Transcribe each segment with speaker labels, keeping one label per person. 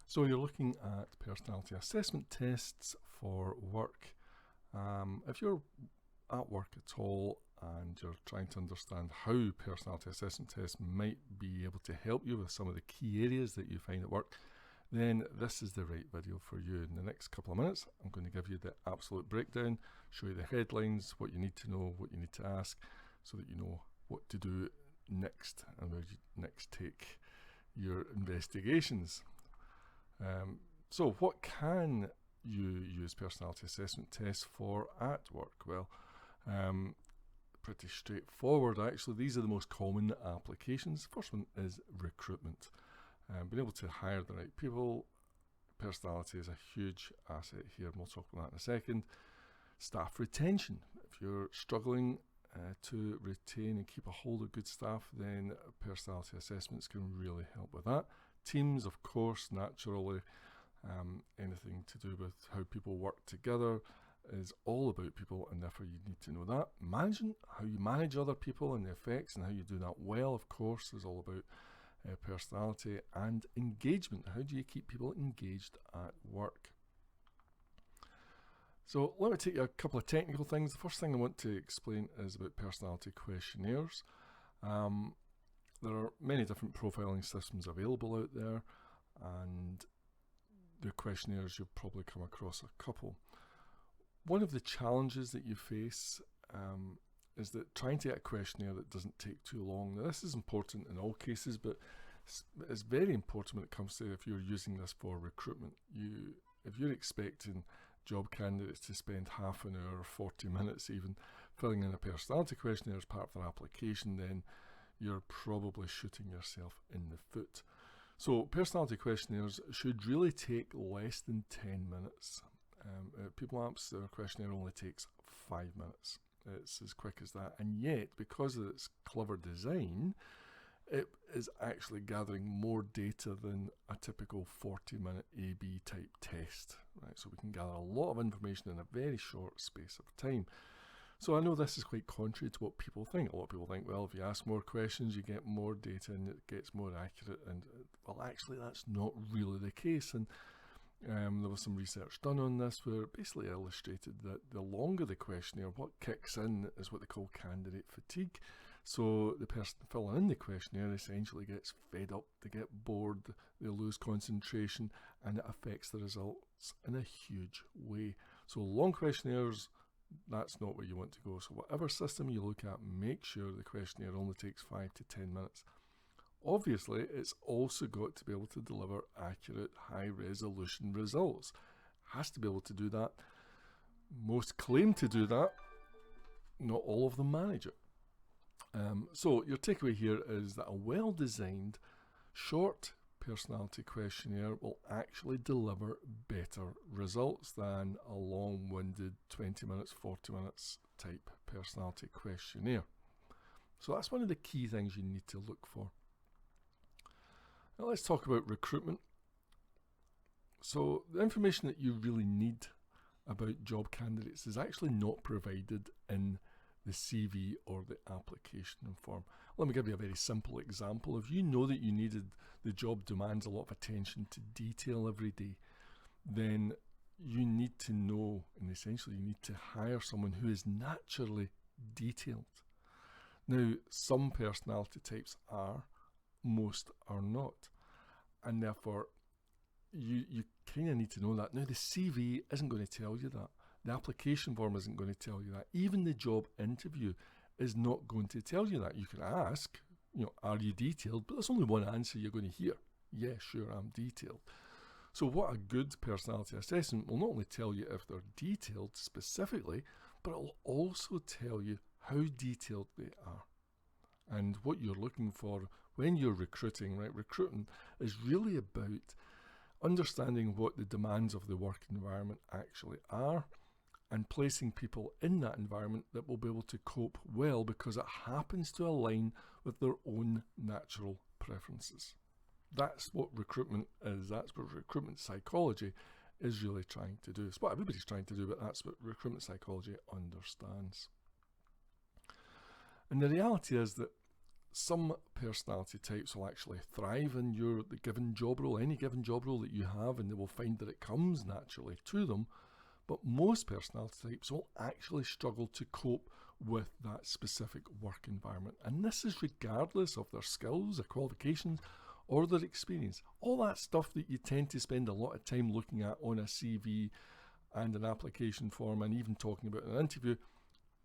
Speaker 1: So you're looking at personality assessment tests for work. If you're at work at all and you're trying to understand how personality assessment tests might be able to help you with some of the key areas that you find at work, then this is the right video for you. In the next couple of minutes, I'm going to give you the absolute breakdown, show you the headlines, what you need to know, what you need to ask, so that you know what to do next and where you next take your investigations. So what can you use personality assessment tests for at work? Well, pretty straightforward actually. These are the most common applications. First one is recruitment. Being able to hire the right people. Personality is a huge asset here, and we'll talk about that in a second. Staff retention. If you're struggling to retain and keep a hold of good staff, then personality assessments can really help with that. Teams, of course, naturally, anything to do with how people work together is all about people, and therefore you need to know that. Management, how you manage other people and the effects and how you do that well, of course, is all about personality. And engagement, how do you keep people engaged at work? So let me take you a couple of technical things. The first thing I want to explain is about personality questionnaires. There are many different profiling systems available out there, and the questionnaires, you've probably come across a couple. One of the challenges that you face is that trying to get a questionnaire that doesn't take too long. Now, this is important in all cases, but it's very important when it comes to if you're using this for recruitment. If you're expecting job candidates to spend half an hour or 40 minutes even filling in a personality questionnaire as part of their application, then you're probably shooting yourself in the foot. So personality questionnaires should really take less than 10 minutes. People Apps, their questionnaire only takes 5 minutes. It's as quick as that, and yet because of its clever design, it is actually gathering more data than a typical 40-minute A/B type test, right? So we can gather a lot of information in a very short space of time. So I know this is quite contrary to what people think. A lot of people think, well, if you ask more questions, you get more data and it gets more accurate. And well, actually, that's not really the case. And there was some research done on this where it basically illustrated that the longer the questionnaire, what kicks in is what they call candidate fatigue. So the person filling in the questionnaire essentially gets fed up, they get bored, they lose concentration, and it affects the results in a huge way. So long questionnaires, that's not where you want to go. So whatever system you look at, make sure the questionnaire only takes 5 to 10 minutes. Obviously, it's also got to be able to deliver accurate, high-resolution results. Has to be able to do that. Most claim to do that. Not all of them manage it. So your takeaway here is that a well-designed, short personality questionnaire will actually deliver better results than a long-winded 20 minutes, 40 minutes type personality questionnaire. So that's one of the key things you need to look for. Now let's talk about recruitment. So the information that you really need about job candidates is actually not provided in the CV or the application form. Let me give you a very simple example. If you know that the job demands a lot of attention to detail every day, then you need to know, and essentially you need to hire someone who is naturally detailed. Now, some personality types are, most are not, and therefore you kind of need to know that. Now, the CV isn't going to tell you that. The application form isn't going to tell you that. Even the job interview is not going to tell you that. You can ask, are you detailed? But there's only one answer you're going to hear. Yeah, sure, I'm detailed. So what a good personality assessment will not only tell you if they're detailed specifically, but it'll also tell you how detailed they are. And what you're looking for when you're recruiting, right? Recruiting is really about understanding what the demands of the work environment actually are and placing people in that environment that will be able to cope well because it happens to align with their own natural preferences. That's what recruitment is. That's what recruitment psychology is really trying to do. It's what everybody's trying to do, but that's what recruitment psychology understands. And the reality is that some personality types will actually thrive in the given job role, any given job role that you have, and they will find that it comes naturally to them. But most personality types will actually struggle to cope with that specific work environment. And this is regardless of their skills, their qualifications, or their experience. All that stuff that you tend to spend a lot of time looking at on a CV and an application form and even talking about in an interview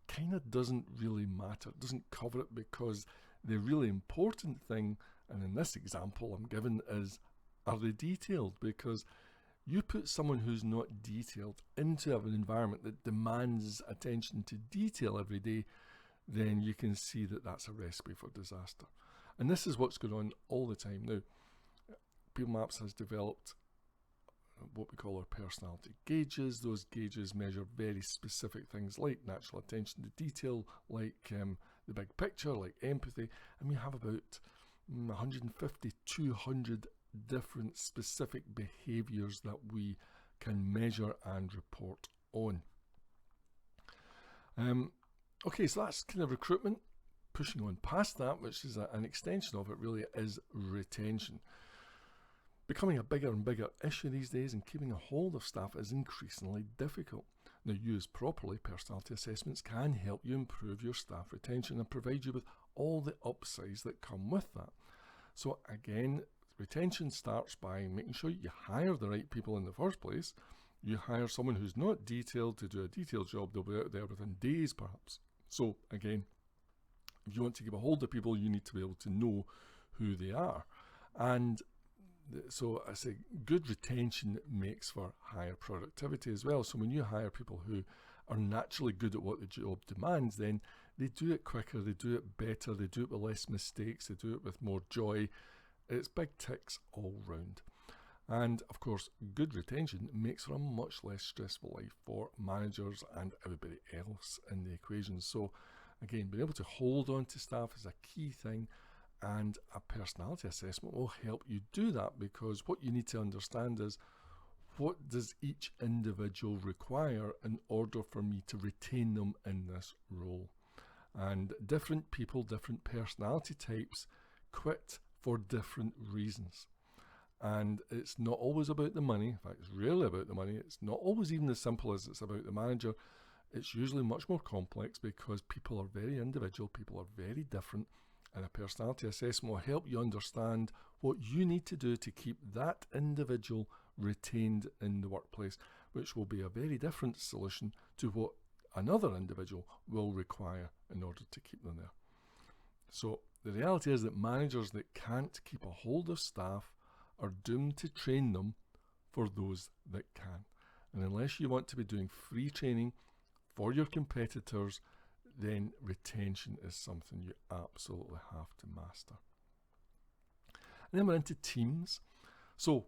Speaker 1: kind of doesn't really matter. It doesn't cover it, because the really important thing, and in this example I'm given, is are they detailed? Because you put someone who's not detailed into an environment that demands attention to detail every day, then you can see that that's a recipe for disaster. And this is what's going on all the time now. People Maps has developed what we call our personality gauges. Those gauges measure very specific things like natural attention to detail, like the big picture, like empathy, and we have about 150, 200 different specific behaviours that we can measure and report on. Okay, so that's kind of recruitment. Pushing on past that, which is an extension of it really, is retention. Becoming a bigger and bigger issue these days, and keeping a hold of staff is increasingly difficult. Now, used properly, personality assessments can help you improve your staff retention and provide you with all the upsides that come with that. So again, retention starts by making sure you hire the right people in the first place. You hire someone who's not detailed to do a detailed job, they'll be out there within days perhaps. So again, if you want to keep a hold of people, you need to be able to know who they are. And so I say good retention makes for higher productivity as well. So when you hire people who are naturally good at what the job demands, then they do it quicker, they do it better, they do it with less mistakes, they do it with more joy. It's big ticks all round. And of course, good retention makes for a much less stressful life for managers and everybody else in the equation. So again, being able to hold on to staff is a key thing, and a personality assessment will help you do that, because what you need to understand is, what does each individual require in order for me to retain them in this role? And different people, different personality types quit for different reasons. And it's not always about the money. In fact, it's rarely about the money. It's not always even as simple as it's about the manager. It's usually much more complex, because people are very individual, people are very different, and a personality assessment will help you understand what you need to do to keep that individual retained in the workplace, which will be a very different solution to what another individual will require in order to keep them there. So the reality is that managers that can't keep a hold of staff are doomed to train them for those that can. And unless you want to be doing free training for your competitors, then retention is something you absolutely have to master. And then we're into teams. So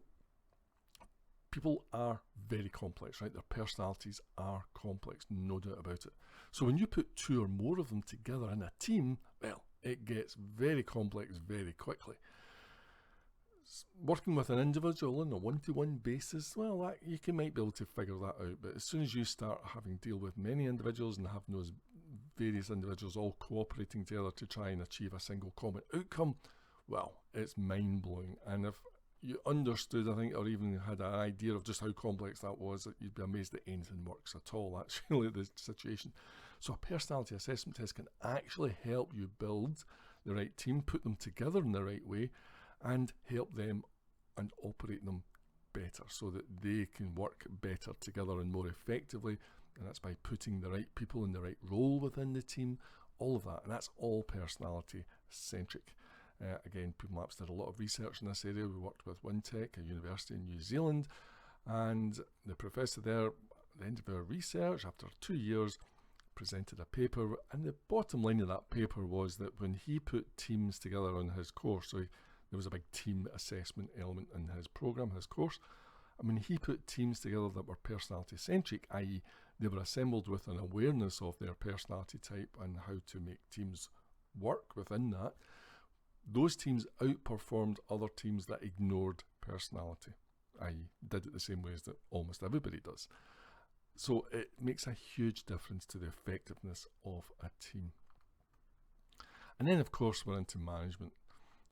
Speaker 1: people are very complex, right? Their personalities are complex, no doubt about it. So when you put two or more of them together in a team, well, it gets very complex very quickly. Working with an individual on a one-to-one basis, well, you might be able to figure that out. But as soon as you start having to deal with many individuals and having those various individuals all cooperating together to try and achieve a single common outcome, well, it's mind-blowing. And if you understood, I think, or even had an idea of just how complex that was, you'd be amazed that anything works at all. That's really the situation. So a personality assessment test can actually help you build the right team, put them together in the right way, and help them and operate them better so that they can work better together and more effectively. And that's by putting the right people in the right role within the team, all of that. And that's all personality centric. Again, People Maps did a lot of research in this area. We worked with Wintec, a university in New Zealand, and the professor there, at the end of our research, after 2 years, presented a paper. And the bottom line of that paper was that when he put teams together on his course, so there was a big team assessment element in his program, his course, and when he put teams together that were personality centric, i.e. they were assembled with an awareness of their personality type and how to make teams work within that, those teams outperformed other teams that ignored personality, i.e. did it the same way as that almost everybody does. So it makes a huge difference to the effectiveness of a team. And then of course we're into management,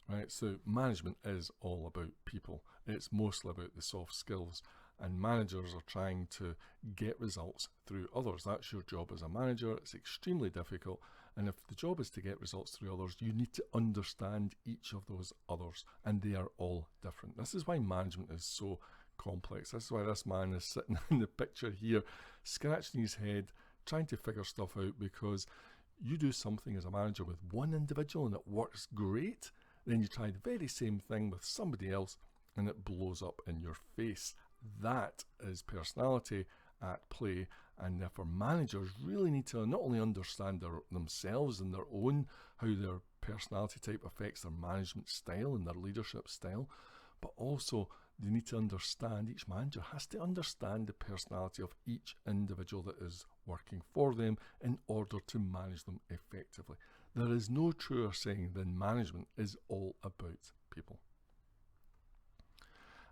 Speaker 1: right? So management is all about people. It's mostly about the soft skills, and managers are trying to get results through others. That's your job as a manager. It's extremely difficult, and if the job is to get results through others, you need to understand each of those others, and they are all different. This is why management is so complex. This is why this man is sitting in the picture here, scratching his head, trying to figure stuff out, because you do something as a manager with one individual and it works great, then you try the very same thing with somebody else and it blows up in your face. That is personality at play, and therefore managers really need to not only understand themselves and their own, how their personality type affects their management style and their leadership style, but also they need to understand, each manager has to understand the personality of each individual that is working for them in order to manage them effectively. There is no truer saying than management is all about people.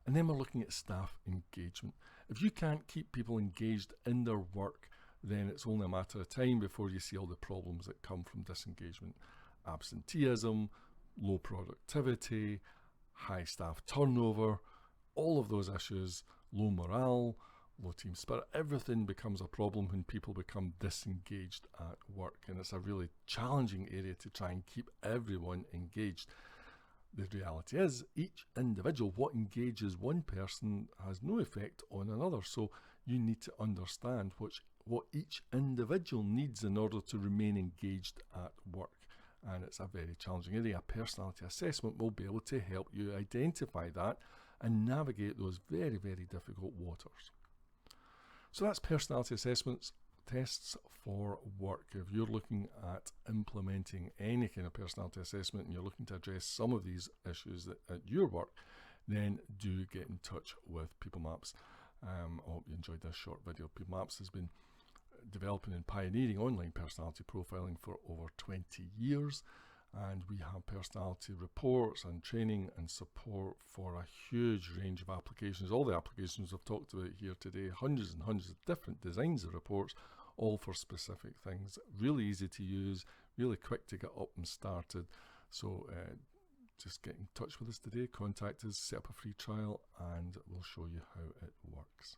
Speaker 1: And then we're looking at staff engagement. If you can't keep people engaged in their work, then it's only a matter of time before you see all the problems that come from disengagement. Absenteeism, low productivity, high staff turnover, all of those issues, low morale, low team spirit, everything becomes a problem when people become disengaged at work. And it's a really challenging area to try and keep everyone engaged. The reality is, each individual, what engages one person has no effect on another. So you need to understand what each individual needs in order to remain engaged at work. And it's a very challenging area. A personality assessment will be able to help you identify that and navigate those very, very difficult waters. So that's personality assessments, tests for work. If you're looking at implementing any kind of personality assessment and you're looking to address some of these issues at your work, then do get in touch with PeopleMaps. I hope you enjoyed this short video. PeopleMaps has been developing and pioneering online personality profiling for over 20 years, and we have personality reports and training and support for a huge range of applications. All the applications we've talked about here today, hundreds and hundreds of different designs of reports, all for specific things. Really easy to use, really quick to get up and started. So just get in touch with us today, contact us, set up a free trial, and we'll show you how it works.